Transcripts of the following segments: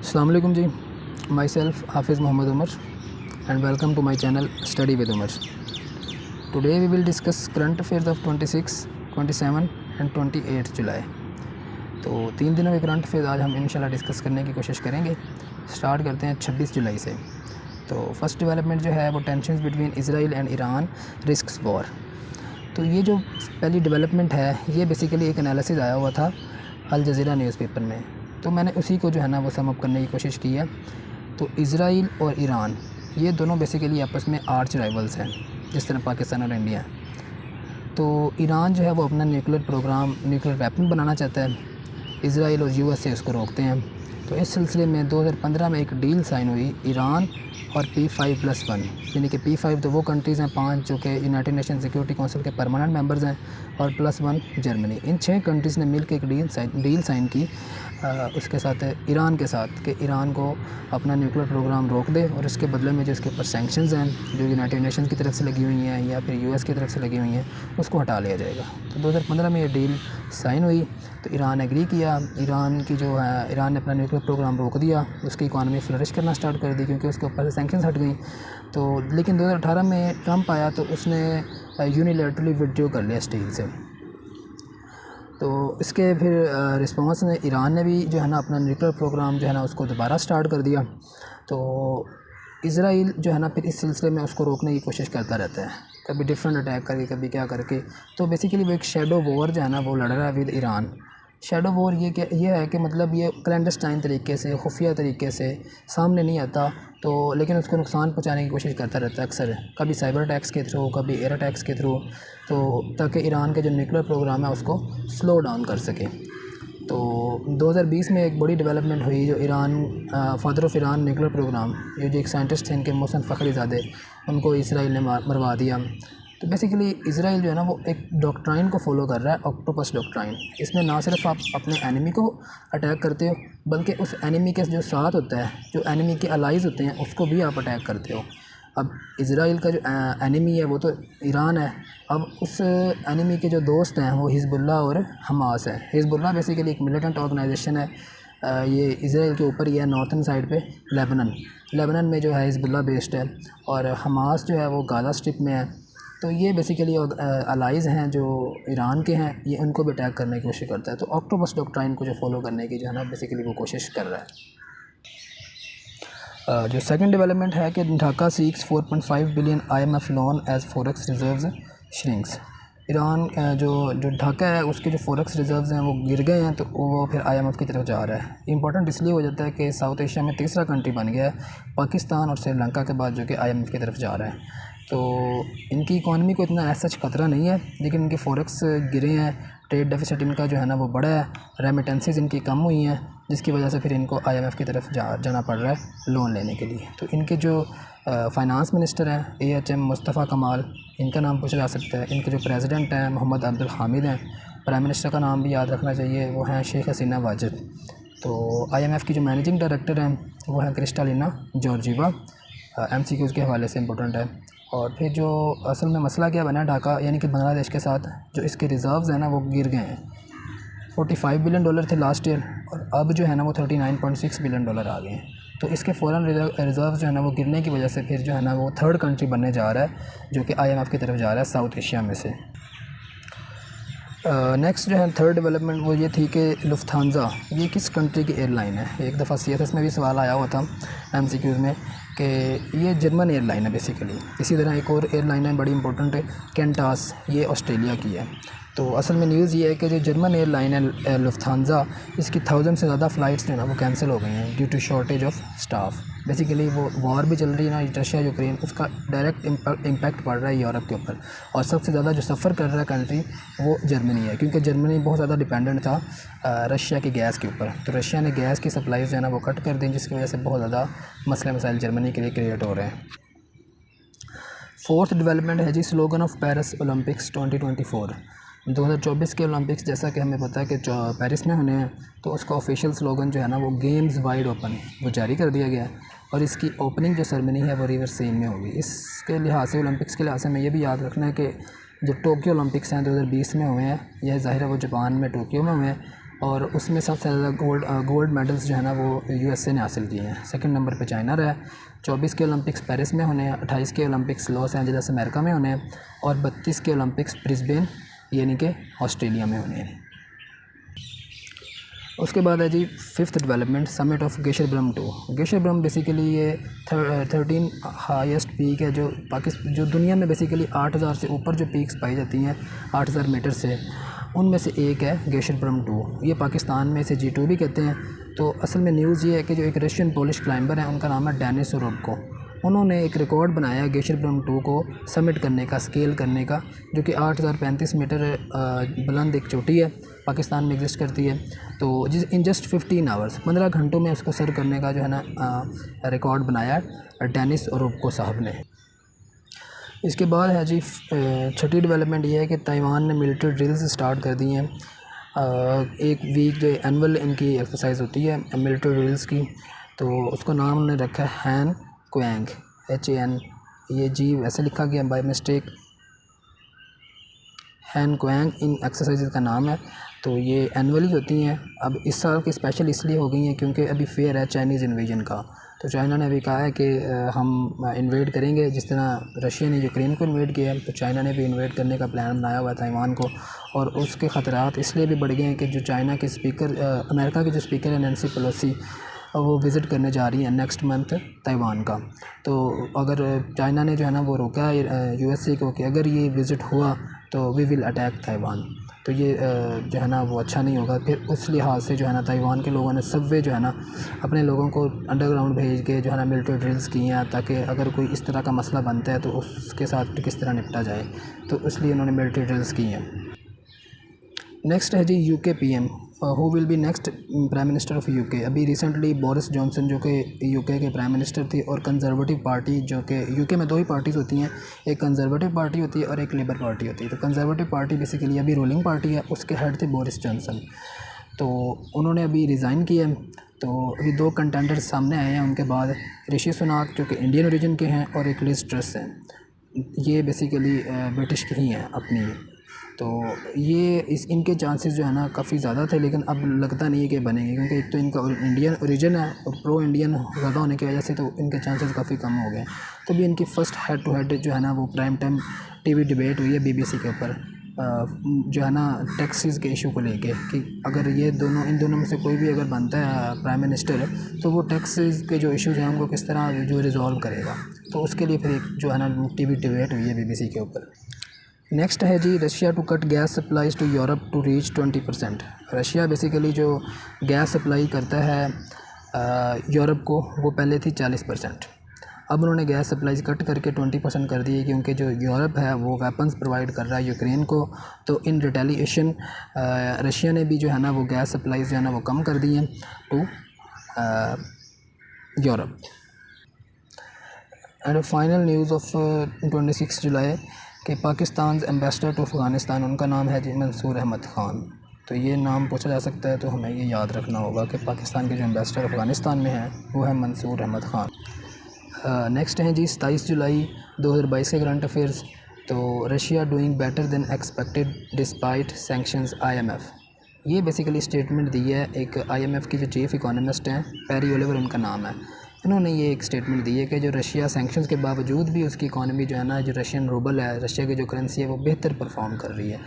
अस्सलाम वालेकुम जी, myself Hafiz Mohammad Umar and welcome to my channel study with Umar. Today we will discuss current affairs of 26, 27 and 28 July. तो 3 दिनों के current affairs आज हम इंशाल्लाह डिस्कस करने की कोशिश करेंगे। स्टार्ट करते हैं 26 जुलाई से। तो फर्स्ट डेवलपमेंट जो है वो tensions between Israel and Iran risks war. तो ये जो पहली डेवलपमेंट है ये बेसिकली एक एनालिसिस आया हुआ था अल जज़ीरा न्यूज़पेपर में, तो मैंने उसी को जो है ना वो सम अप करने की कोशिश की है। तो इज़राइल और ईरान ये दोनों बेसिकली आपस में आर्च राइवल्स हैं, जिस तरह पाकिस्तान और इंडिया। तो ईरान जो है वो अपना न्यूक्लियर प्रोग्राम, न्यूक्लियर वेपन बनाना चाहता है। इज़राइल और यूएसए उसको रोकते हैं। तो इस सिलसिले में 2015 में एक डील साइन हुई ईरान और P5+1, यानी कि P5 तो वो कंट्रीज़ हैं 5 जो कि यूनाइटेड नेशन सिक्योरिटी काउंसिल के परमानेंट मेंबर्स हैं, और +1 जर्मनी। इन 6 कंट्रीज़ ने मिलकर एक डील साइन की उसके साथ, ईरान के साथ, कि ईरान को अपना न्यूक्लियर प्रोग्राम रोक दे और इसके बदले में जो इसके ऊपर सैंक्शंस हैं जो यूनाइटेड नेशन की तरफ से लगी हुई हैं या फिर यूएस की तरफ से लगी हुई हैं उसको हटा लिया जाएगा। तो 2015 में ये डील साइन हुई। तो ईरान एग्री किया। ईरान ने अपना न्यूक्लियर प्रोग्राम रोक दिया, उसकी इकॉनमी फ्लरिश करना स्टार्ट कर दी क्योंकि उसके ऊपर से सैंक्शंस हट गई। तो लेकिन 2018 में ट्रंप आया तो उसने यूनिलैटरली विड्रॉ कर लिया इस डील से। तो इसके फिर रिस्पांस में ईरान ने भी जो है ना अपना न्यूक्लियर प्रोग्राम जो है ना उसको दोबारा स्टार्ट कर दिया। तो इज़राइल जो है ना फिर इस सिलसिले में उसको रोकने की कोशिश करता रहता है, कभी डिफरेंट अटैक करके, कभी क्या करके। तो बेसिकली वो एक शैडो वॉर जो है ना वो लड़ रहा है विद ईरान। शैडो वॉर ये है कि मतलब ये क्लैंडस्टाइन तरीके से, खुफिया तरीके से सामने नहीं आता, तो लेकिन उसको नुकसान पहुंचाने की कोशिश करता रहता है अक्सर, कभी साइबर अटैक्स के थ्रू, कभी एयर अटैक्स के थ्रू, तो ताकि ईरान के जो न्यूक्लियर प्रोग्राम है उसको स्लो डाउन कर सके। तो 2020 में एक बड़ी डेवलपमेंट हुई, जो father of Iran nuclear programme, ये जो एक साइंटिस्ट थे इनके मोहसिन फ़खरीज़ादे, उनको इसराइल ने मरवा दिया। तो बेसिकली इज़राइल जो है ना वो एक डॉक्ट्राइन को फॉलो कर रहा है, ऑक्टोपस डॉक्ट्राइन। इसमें ना सिर्फ आप अपने एनिमी को अटैक करते हो, बल्कि उस एनिमी के जो साथ होता है, जो एनिमी के अलाइज होते हैं, उसको भी आप अटैक करते हो। अब इज़राइल का जो एनिमी है वो तो ईरान है। अब उस एनिमी के जो दोस्त हैं वो हिज़्बुल्लाह और हमास है। हिज़्बुल्लाह बेसिकली एक मिलिटेंट ऑर्गेनाइजेशन है, ये इज़राइल के ऊपर ही है, नॉर्थन साइड पे लेबनान में जो है हिज़्बुल्लाह बेस्ड है, और हमास जो है वो गाज़ा स्ट्रिप में है। तो ये बेसिकली अलाइज़ हैं जो ईरान के हैं, ये उनको भी अटैक करने की कोशिश करता है। तो ऑक्टोपस डॉक्ट्राइन को जो फॉलो करने की जो है ना बेसिकली वो कोशिश कर रहा है। जो सेकंड डेवलपमेंट है कि Dhaka seeks 4.5 billion IMF loan as forex reserves shrinks. Iran जो ढाका है उसके जो फॉरेक्स रिजर्व्स हैं वो गिर गए हैं, तो वो फिर IMF की तरफ जा रहा है। इंपॉर्टेंट इसलिए हो जाता है कि साउथ एशिया में तीसरा कंट्री बन गया है पाकिस्तान और श्रीलंका के बाद, जो कि IMF की तरफ जा रहा है। तो इनकी इकॉनमी को इतना ऐसा खतरा नहीं है, लेकिन इनके फॉरेक्स गिरे हैं, ट्रेड डेफिसिट इनका जो है ना वो बढ़ा है, रेमिटेंसेस इनकी कम हुई हैं, जिसकी वजह से फिर इनको IMF की तरफ जाना पड़ रहा है लोन लेने के लिए। तो इनके जो फाइनेंस मिनिस्टर हैं AHM मुस्तफ़ा कमाल, इनका नाम पूछा जा सकता है। इनके जो प्रेसिडेंट हैं मोहम्मद अब्दुल हामिद हैं। प्राइम मिनिस्टर का नाम भी याद रखना चाहिए, वो हैं शेख हसीना वाजिद। तो IMF की जो मैनेजिंग डायरेक्टर हैं वो हैं क्रिस्टालिना जॉर्जीवा। MCQs के हवाले से इम्पोर्टेंट है। और फिर जो असल में मसला क्या बना ढाका यानी कि बांग्लादेश के साथ, जो इसके रिज़र्व्स हैं ना वो गिर गए हैं। $45 बिलियन थे लास्ट ईयर, और अब जो है ना वो $39.6 बिलियन आ गए हैं। तो इसके फ़ौरन रिज़र्व जो है ना वो गिरने की वजह से फिर जो है ना वो थर्ड कंट्री बनने जा रहा है, जो कि IMF की तरफ जा रहा है साउथ एशिया में से। नेक्स्ट जो है थर्ड डेवलपमेंट वो ये थी कि लुफ्थांसा ये किस कंट्री की एयरलाइन है। एक दफ़ा CSS में भी सवाल आया हुआ था MCQs में कि ये जर्मन एयरलाइन है बेसिकली। इसी तरह एक और एयरलाइन है बड़ी इंपॉर्टेंट है, कैंटास, ये ऑस्ट्रेलिया की है। तो असल में न्यूज़ ये है कि जो जर्मन एयरलाइन है लुफ्थांसा, इसकी 1000 से ज़्यादा फ़्लाइट्स जो है ना वो कैंसिल हो गई हैं due to shortage of staff. Basically वो वॉर भी चल रही है ना रशिया यूक्रेन, उसका डायरेक्ट इम्पैक्ट पड़ रहा है यूरोप के ऊपर, और सबसे ज़्यादा जो सफ़र कर रहा है कंट्री वो जर्मनी है, क्योंकि जर्मनी बहुत ज़्यादा डिपेंडेंट था रशिया की गैस के ऊपर। तो रशिया ने गैस की सप्लाईज़ जो है ना वो कट कर दी, जिसकी वजह से बहुत ज़्यादा मसले मसाइल जर्मनी के लिए क्रिएट हो रहे हैं। फोर्थ डेवलपमेंट है जी स्लोगन ऑफ पेरिस ओलंपिक्स 2024। 2024 के ओलंपिक्स जैसा कि हमें पता है कि पेरिस में होने हैं, तो उसका ऑफिशियल स्लोगन जो है ना वो गेम्स वाइड ओपन वो जारी कर दिया गया है, और इसकी ओपनिंग जो सेरेमनी है वो रिवर सीन में होगी। इसके लिहाज से ओलंपिक्स के लिहाज से हमें ये भी याद रखना है कि जो टोक्यो ओलंपिक्स हैं 2020 में हुए हैं, यह ज़ाहिर है वो जापान में टोक्यो में हुए हैं, और उसमें सबसे ज़्यादा गोल्ड मेडल्स जो है ना वो यूएसए ने हासिल किए हैं। सेकंड नंबर पे चाइना रहा है। 24 के ओलंपिक्स पेरिस में होने हैं, 28 के ओलंपिक्स लॉस एंजल्स अमेरिका में होने हैं और 32 के ओलंपिक्स ब्रिस्बेन यानी कि ऑस्ट्रेलिया में होने हैं। उसके बाद है जी 5th development summit of गेशर Brahma 2। गेशर Brahma basically ये 13 हाईएस्ट पीक है जो दुनिया में बेसिकली 8000 से ऊपर जो पीक्स पाई जाती हैं 8000 मीटर से, उनमें से एक है गेशर ब्रह्म 2। ये पाकिस्तान में इसे G2 भी कहते हैं। तो असल में न्यूज़ ये है कि जो एक रशियन पोलिश क्लाइंबर है उनका नाम है डेनिस ओरोबको, उन्होंने एक रिकॉर्ड बनाया गेशर ब्रह्म 2 को समिट करने का, स्केल करने का, जो कि 8035 मीटर बुलंद एक चोटी है, पाकिस्तान में एग्जिस्ट करती है। तो इन जस्ट 15 आवर्स 15 घंटों में उसको सर करने का जो है ना रिकॉर्ड बनाया डेनिस ओरोबको साहब ने। इसके बाद है जी 6ठी डेवलपमेंट ये है कि ताइवान ने मिलिट्री ड्रिल्स स्टार्ट कर दी हैं। एक वीक जो एनुअल इनकी एक्सरसाइज होती है मिलिट्री ड्रिल्स की, तो उसका नाम उन्होंने रखा है हैन क्वेंग, HAN, ये जी वैसे लिखा गया बाय मिस्टेक, हैन क्वेंग इन एक्सरसाइज का नाम है। तो ये एनुअली होती हैं। अब इस साल की स्पेशल इसलिए हो गई हैं क्योंकि अभी फेयर है चाइनीज़ इन्वेजन का। तो चाइना ने अभी कहा है कि हम इन्वेड करेंगे, जिस तरह रशिया ने यूक्रेन को इन्वेड किया है, तो चाइना ने भी इन्वेड करने का प्लान बनाया हुआ है ताइवान को। और उसके ख़तरात इसलिए भी बढ़ गए हैं कि जो चाइना के स्पीकर, अमेरिका के जो स्पीकर हैं नैन्सी पेलोसी, वो विज़िट करने जा रही हैं नेक्स्ट मंथ ताइवान का। तो अगर चाइना ने जो है ना वो रोका है यूएसए को कि अगर ये विज़िट हुआ तो वी विल अटैक ताइवान, तो ये जो है ना वो अच्छा नहीं होगा। फिर उस लिहाज से जो है ना ताइवान के लोगों ने सबवे जो है ना अपने लोगों को अंडरग्राउंड भेज के जो है ना मिलिट्री ड्रिल्स की हैं, ताकि अगर कोई इस तरह का मसला बनता है तो उसके साथ किस तरह निपटा जाए, तो इसलिए उन्होंने मिलिट्री ड्रिल्स की हैं। नेक्स्ट है जी UK PM, who will be next prime minister of UK. अभी रिसेंटली बोरिस जॉनसन जो कि यूके के प्राइम मिनिस्टर थे, और कंजर्वेटिव पार्टी, जो कि यूके में 2 ही पार्टीज़ होती हैं, एक कंजर्वेटिव पार्टी होती है और एक लेबर पार्टी होती है। तो कंजर्वेटिव पार्टी बेसिकली अभी रूलिंग पार्टी है, उसके हेड थे बोरिस जॉनसन, तो उन्होंने अभी रिज़ाइन किया है। तो अभी 2 कंटेंडर्स सामने आए हैं उनके बाद, ऋषि सुनाक जो कि इंडियन ओरिजिन के हैं और एक लिज ट्रस हैं, ये बेसिकली ब्रिटिश के ही हैं अपनी। तो ये इनके चांसेस जो है ना काफ़ी ज़्यादा थे, लेकिन अब लगता नहीं है कि बनेंगे, क्योंकि एक तो इनका इंडियन ओरिजिन है और प्रो इंडियन ज़्यादा होने की वजह से तो इनके चांसेस काफ़ी कम हो गए। तो भी इनकी फ़र्स्ट हेड टू हेड जो है ना वो प्राइम टाइम TV डिबेट हुई है BBC के ऊपर, जो है ना टैक्सेस के इशू को लेके, कि अगर इन दोनों में से कोई भी अगर बनता है प्राइम मिनिस्टर तो वो टैक्सेस के जो इश्यूज़ हैं उनको किस तरह जो रिजॉल्व करेगा। तो उसके लिए फिर एक जो है ना TV डिबेट हुई है BBC के ऊपर। नेक्स्ट है जी Russia to cut gas supplies to Europe to reach 20%। Russia basically जो गैस सप्लाई करता है यूरोप को, वो पहले थी 40%, अब उन्होंने गैस सप्लाईज कट करके 20% कर दी है, क्योंकि जो यूरोप है वो वेपन्स प्रोवाइड कर रहा है यूक्रेन को। तो इन रिटेलिएशन रशिया ने भी जो है ना वो गैस सप्लाईज जो है ना वो कम कर दी हैं to Europe. And final news of 26 July कि पाकिस्तान एम्बेसडर टू अफ़गानिस्तान, उनका नाम है जी मंसूर अहमद ख़ान। तो ये नाम पूछा जा सकता है, तो हमें ये याद रखना होगा कि पाकिस्तान के जो एम्बेसडर अफ़गानिस्तान में हैं वो है मंसूर अहमद ख़ान। नेक्स्ट हैं जी 27 जुलाई 2022 के करंट अफेयर्स। तो Russia doing better than expected despite sanctions IMF, ये बेसिकली स्टेटमेंट दी है एक IMF की जो चीफ़ इकोनॉमिस्ट हैं, पैरी ओलिवर उनका नाम है। इन्होंने ये एक स्टेटमेंट दी है कि जो रशिया सैंक्शंस के बावजूद भी उसकी इकॉनमी जो है ना, जो रशियन रूबल है, रशिया की जो करेंसी है, वो बेहतर परफॉर्म कर रही है।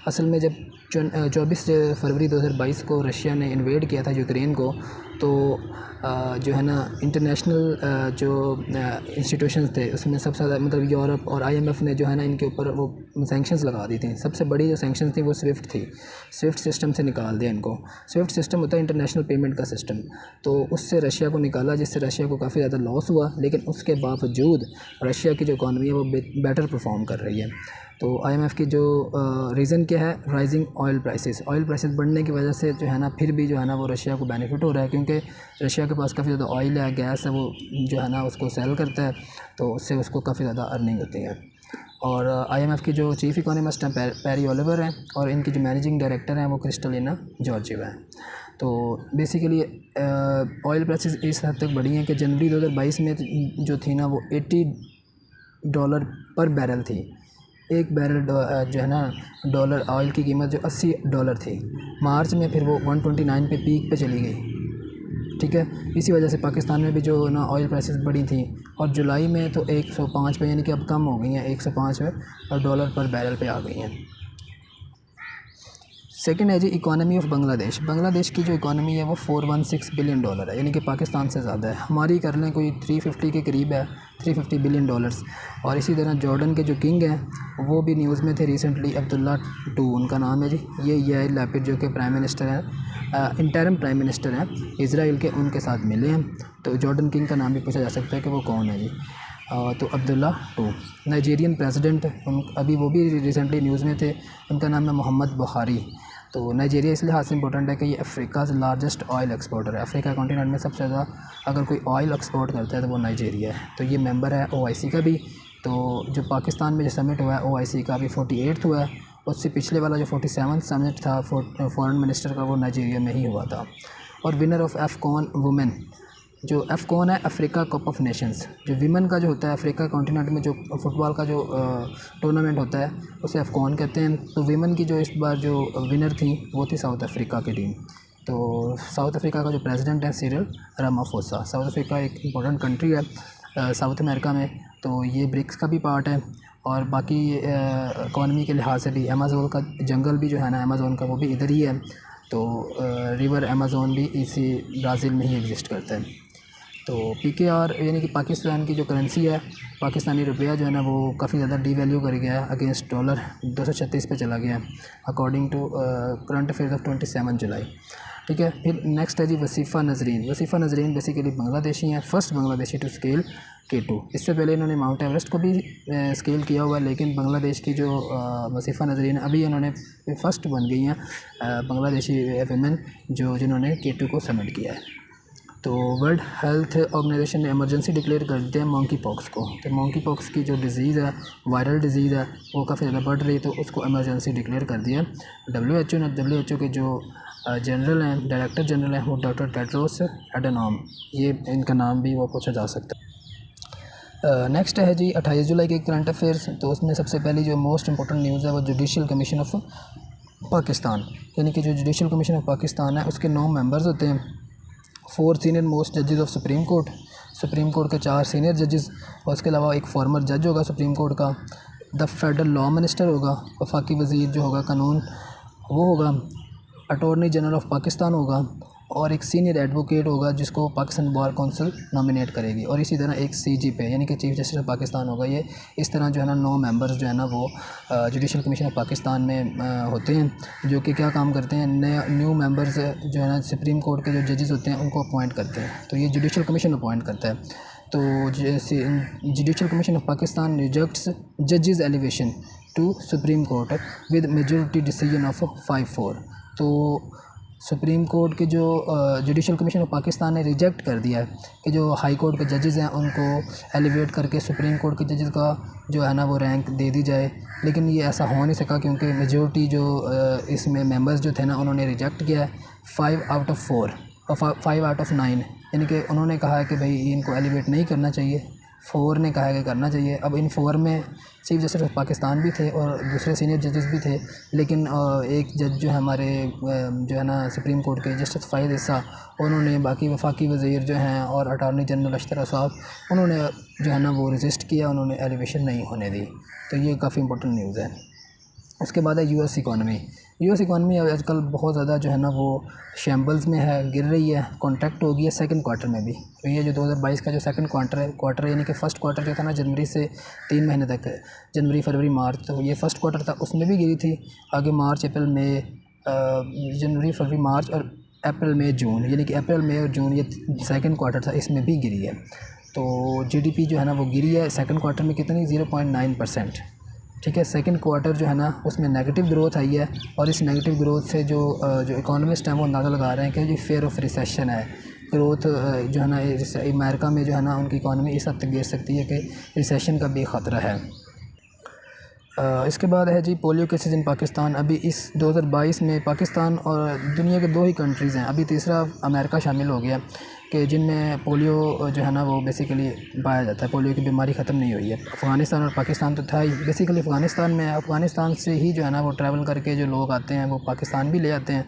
असल में जब 24 फरवरी 2022 को रशिया ने इन्वेड किया था यूक्रेन को, तो जो है ना इंटरनेशनल जो इंस्टीट्यूशंस थे उसमें सबसे ज़्यादा मतलब यूरोप और IMF ने जो है ना इनके ऊपर वो सैंक्शंस लगा दी थी। सबसे बड़ी जो सैंक्शंस थी वो स्विफ्ट थी, स्विफ्ट सिस्टम से निकाल दिया इनको। स्विफ्ट सिस्टम होता है इंटरनेशनल पेमेंट का सिस्टम, तो उससे रशिया को निकाला, जिससे रशिया को काफ़ी ज़्यादा लॉस हुआ, लेकिन उसके बावजूद रशिया की जो इकॉनमी है वो बेटर परफॉर्म कर रही है। तो IMF की जो रीज़न क्या है, राइजिंग ऑयल प्राइसेस बढ़ने की वजह से जो है ना फिर भी जो है ना वो रशिया को बेनिफिट हो रहा है, क्योंकि रशिया के पास काफ़ी ज़्यादा ऑयल है, गैस है, वो जो है ना उसको सेल करता है, तो उससे उसको काफ़ी ज़्यादा अर्निंग होती है। और IMF की जो चीफ़ इकोनॉमिस्ट हैं पैरी ओलिवर हैं, और इनकी जो मैनेजिंग डायरेक्टर हैं वो क्रिस्टलिना जॉर्जिवा हैं। तो बेसिकली ऑयल प्राइसेस इस हद तक बढ़ी हैं कि जनवरी 2022 में जो थी ना वो $80 पर बैरल थी, एक बैरल जो है ना डॉलर ऑयल की कीमत जो $80 थी, मार्च में फिर वो 129 पे पीक पे चली गई। ठीक है, इसी वजह से पाकिस्तान में भी जो ना ऑयल प्राइसेस बढ़ी थी, और जुलाई में तो 105 पे, यानी कि अब कम हो गई हैं 105 पे और डॉलर पर बैरल पे आ गई हैं। सेकंड है जी इकॉनमी ऑफ बांग्लादेश। बांग्लादेश की जो इकॉनमी है वो $416 बिलियन है, यानी कि पाकिस्तान से ज़्यादा है। हमारी कर लें कोई 350 के करीब है, $350 बिलियन। और इसी तरह जॉर्डन के जो किंग हैं वो भी न्यूज़ में थे रिसेंटली, अब्दुल्ला II उनका नाम है जी। ये याइर लैपिड जो कि प्राइम मिनिस्टर हैं, इंटरिम प्राइम मिनिस्टर हैं इज़राइल के, उनके साथ मिले हैं। तो जॉर्डन किंग का नाम भी पूछा जा सकता है कि वो कौन है जी। तो अब्दुल्ला II। नाइजीरियन प्रेसिडेंट अभी वो भी रिसेंटली न्यूज़ में थे, उनका नाम है मोहम्मद बुहारी। तो नाइजीरिया इस लिहाज से इंपॉर्टेंट है कि ये अफ्रीका लार्जेस्ट ऑयल एक्सपोर्टर है। अफ्रीका कॉन्टिनेंट में सबसे ज़्यादा अगर कोई ऑयल एक्सपोर्ट करता है तो वो नाइजीरिया है। तो ये मेंबर है OIC का भी। तो जो पाकिस्तान में जो समिट हुआ है OIC का, अभी 48th हुआ है, उससे पिछले वाला जो 47th समिट था फॉरेन मिनिस्टर का, वो नाइजीरिया में ही हुआ था। और विनर ऑफ AFCON वुमेन, जो AFCON है अफ्रीका कप ऑफ नेशंस, जो विमेन का जो होता है अफ्रीका कॉन्टिनेंट में जो फुटबॉल का जो टूर्नामेंट होता है उसे AFCON कहते हैं। तो विमेन की जो इस बार जो विनर थी वो थी साउथ अफ्रीका की टीम। तो साउथ अफ्रीका का जो प्रेसिडेंट है सिरिल रामाफोसा। साउथ अफ्रीका एक इम्पोर्टेंट कंट्री है साउथ अमेरिका में, तो ये ब्रिक्स का भी पार्ट है। और बाकी इकॉनमी के लिहाज से भी अमेज़न का जंगल भी जो है ना अमेज़न का, वो भी इधर ही है। तो रिवर अमेज़न भी इसी ब्राज़ील में ही एग्जिस्ट करता है। तो PKR यानी कि पाकिस्तान की जो करेंसी है, पाकिस्तानी रुपया जो है ना वो काफ़ी ज़्यादा डीवैल्यू कर गया है अगेंस्ट डॉलर, 236 पे चला गया है according to current affairs of 27 July. ठीक है, फिर नेक्स्ट है जी वसीफ़ा नज़रीन। वसीफ़ा नज़रीन बेसिकली बांग्लादेशी हैं, first Bangladeshi to scale K2। इससे पहले इन्होंने माउंट एवरेस्ट को भी स्केल किया हुआ है, लेकिन बांग्लादेश की जो वसीफ़ा नज़रीन अभी इन्होंने फ़र्स्ट बन गई हैं बांग्लादेशी वुमेन जिन्होंने K2 को सबमिट किया है। तो वर्ल्ड हेल्थ ऑर्गेनाइजेशन ने इमरजेंसी डिक्लेयर कर दिया है मंकी पॉक्स को। तो मंकी पॉक्स की जो डिज़ीज़ है, वायरल डिज़ीज़ है, वो काफ़ी ज़्यादा बढ़ रही है, तो उसको इमरजेंसी डिक्लेयर कर दिया। WHO ने, WHO के जो जनरल हैं, डायरेक्टर जनरल हैं, वो डॉक्टर टेड्रोस एडनॉम, ये इनका नाम भी वो पूछा जा सकता है। नेक्स्ट है जी 28 जुलाई के करंट अफेयर्स। तो उसमें सबसे पहली जो मोस्ट इंपॉर्टेंट न्यूज़ है वो जुडिशल कमीशन ऑफ पाकिस्तान, यानी कि जो जुडिशल कमीशन ऑफ पाकिस्तान है उसके 9 मेंबर्स होते हैं। 4 सीनियर मोस्ट जजेस ऑफ सुप्रीम कोर्ट के 4 सीनियर जजेस, और उसके अलावा एक फॉर्मर जज होगा सुप्रीम कोर्ट का। द फेडरल लॉ मिनिस्टर होगा, वफाकी वज़ीर जो होगा कानून वो होगा। अटॉर्नी जनरल ऑफ पाकिस्तान होगा, और एक सीनियर एडवोकेट होगा जिसको पाकिस्तान बार काउंसिल नॉमिनेट करेगी। और इसी तरह एक CJP यानी कि चीफ जस्टिस ऑफ पाकिस्तान होगा। ये इस तरह जो है ना 9 मेंबर्स जो है ना वो जुडिशल कमीशन ऑफ पाकिस्तान में होते हैं, जो कि क्या काम करते हैं, न्यू मेंबर्स जो है ना सुप्रीम कोर्ट के जो जजेस होते हैं उनको अपॉइंट करते हैं। तो ये जुडिशल कमीशन अपॉइंट करता है। तो judicial commission of Pakistan rejects जजेस elevation to supreme court with majority decision of 5-4। तो सुप्रीम कोर्ट के जो जुडिशल कमीशन ऑफ पाकिस्तान ने रिजेक्ट कर दिया है कि जो हाई कोर्ट के जजेस हैं उनको एलिवेट करके सुप्रीम कोर्ट के जजेस का जो है ना वो रैंक दे दी जाए। लेकिन ये ऐसा हो नहीं सका क्योंकि मेजॉरिटी जो इसमें मेंबर्स जो थे ना उन्होंने रिजेक्ट किया है 5 आउट ऑफ 4 और 5 आउट ऑफ 9, यानी कि उन्होंने कहा है कि भाई इनको एलिवेट नहीं करना चाहिए, 4 ने कहा है कि करना चाहिए। अब इन 4 में चीफ जस्टिस ऑफ पाकिस्तान भी थे और दूसरे सीनियर जजेस भी थे, लेकिन एक जज जो है हमारे जो है ना सुप्रीम कोर्ट के जस्टिस फ़ायद ईसा, उन्होंने, बाकी वफाकी वज़ीर जो हैं और अटॉर्नी जनरल अशतर साहब, उन्होंने जो है ना वो रेजिस्ट किया, उन्होंने एलिवेशन नहीं होने दी। तो ये काफ़ी इंपॉर्टेंट न्यूज़ है। उसके बाद है US इकॉनमी आजकल बहुत ज़्यादा जो है ना वो शैम्बल्स में है, गिर रही है, कॉन्ट्रैक्ट हो गई है सेकंड क्वार्टर में भी। तो ये जो 2022 का जो सेकंड क्वार्टर यानी कि फ़र्स्ट क्वार्टर जो था ना जनवरी से 3 महीने तक, जनवरी फरवरी मार्च, तो ये फ़र्स्ट क्वार्टर था उसमें भी गिरी थी। आगे मार्च अप्रैल मई, जनवरी फरवरी मार्च और अप्रैल मई जून, यानी कि अप्रैल मई और जून ये सेकंड क्वार्टर था, इसमें भी गिरी है। तो GDP जो है ना वो गिरी है सेकंड क्वार्टर में कितनी, 0.9%। ठीक है, सेकंड क्वार्टर जो है ना उसमें नेगेटिव ग्रोथ आई है, और इस नेगेटिव ग्रोथ से जो इकोनॉमिस्ट हैं वो अंदाज़ा लगा रहे हैं कि जो फेयर ऑफ रिसेशन है, ग्रोथ जो है ना अमेरिका में जो है ना उनकी इकॉनमी इस हद तक गिर सकती है कि रिसेशन का भी ख़तरा है। इसके बाद है जी पोलियो केसेस इन पाकिस्तान। अभी इस 2022 में पाकिस्तान और दुनिया के 2 ही कंट्रीज़ हैं, अभी तीसरा अमेरिका शामिल हो गया कि जिनमें पोलियो जो है ना वो बेसिकली पाया जाता है। पोलियो की बीमारी ख़त्म नहीं हुई है। अफ़गानिस्तान और पाकिस्तान तो था ही, बेसिकली अफ़गानिस्तान में, अफ़गानिस्तान से ही जो है ना वो ट्रैवल करके जो लोग आते हैं वो पाकिस्तान भी ले आते हैं।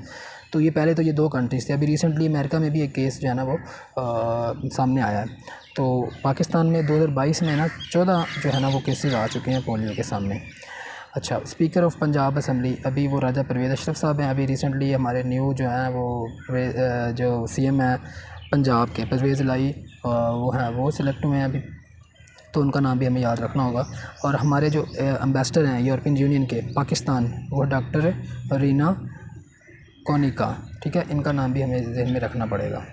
तो ये पहले तो ये 2 कंट्रीज़ थे। अभी रिसेंटली अमेरिका में भी एक केस जो है ना वो सामने आया है। तो पाकिस्तान में 2022 में ना 14 जो है ना वो केसेस आ चुके हैं पोलियो के सामने। अच्छा, स्पीकर ऑफ पंजाब असम्बली अभी वो राजा परवेज़ अशरफ साहब हैं। अभी रिसेंटली हमारे न्यू जो है वो जो CM है पंजाब के परवेज़ लाई वो हैं, वो सिलेक्ट हुए हैं अभी, तो उनका नाम भी हमें याद रखना होगा। और हमारे जो एम्बेसडर हैं यूरोपियन यूनियन के पाकिस्तान, वो डॉक्टर रीना कोनिका, ठीक है, इनका नाम भी हमें ज़हन में रखना पड़ेगा।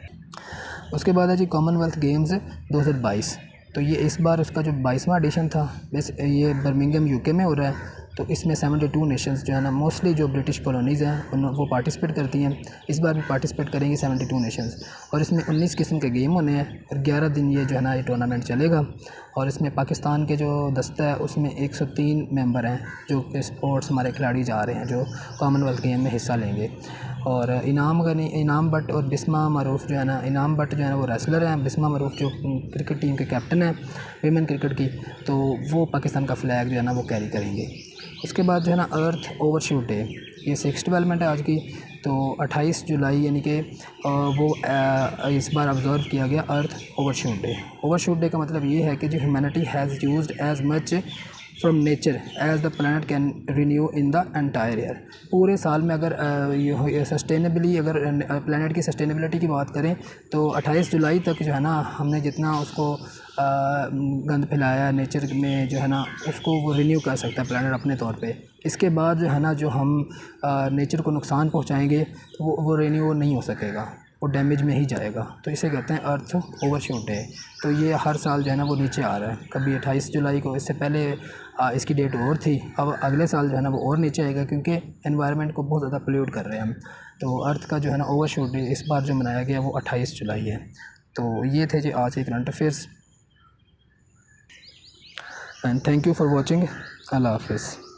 उसके बाद है जी कॉमनवेल्थ गेम्स 2022। तो ये इस बार उसका जो 22वां एडिशन था, बस ये बर्मिंघम UK में हो रहा है। तो इसमें 72 नेशंस जो है ना मोस्टली जो ब्रिटिश कॉलोनीज़ हैं वो पार्टिसिपेट करती हैं। इस बार भी पार्टिसिपेट करेंगी 72 नेशंस, और इसमें 19 किस्म के गेम होने हैं और 11 दिन ये जो है ना ये टूर्नामेंट चलेगा। और इसमें पाकिस्तान के जो दस्ता है उसमें 103 मेंबर हैं जो स्पोर्ट्स हमारे खिलाड़ी जा रहे हैं जो कॉमनवेल्थ गेम में हिस्सा लेंगे। और इनाम भट्ट और बिस्मा मरूफ जो है ना, इनाम भट्ट जो है ना वो रेसलर हैं, बिस्मा मरूफ जो क्रिकेट टीम के कैप्टन हैं वीमेन क्रिकेट की, तो वो पाकिस्तान का फ्लैग जो है ना वो कैरी करेंगे। उसके बाद जो है ना अर्थ ओवरशूट डे, ये 6th डेवलपमेंट है आज की। तो 28 जुलाई यानी कि वो इस बार ऑब्ज़र्व किया गया earth overshoot day. Overshoot day का मतलब ये है कि जो humanity has used as much from nature as the planet can renew in the entire year. पूरे साल में अगर ये सस्टेनेबली अगर प्लानट की सस्टेनेबिलिटी की बात करें तो 28 जुलाई तक जो है ना हमने जितना उसको गंद फैलाया नेचर में जो है ना उसको वो रिन्यू कर सकता है प्लानट अपने तौर पे। इसके बाद जो है ना जो हम नेचर को नुकसान पहुंचाएंगे वो रिन्यू नहीं हो सकेगा, वो डैमेज में ही जाएगा। तो इसे कहते हैं अर्थ ओवरशूट डे। तो ये हर साल जो है ना वो नीचे आ रहा है, कभी 28 जुलाई को, इससे पहले इसकी डेट और थी, अब अगले साल जो है ना वो और नीचे आएगा क्योंकि एनवायरनमेंट को बहुत ज़्यादा पोल्यूट कर रहे हैं हम। तो अर्थ का जो है ना ओवरशूट डे इस बार जो मनाया गया वो 28 जुलाई है। तो ये थे जी आज के current affairs, and thank you for watching. अल्लाह हाफिज़।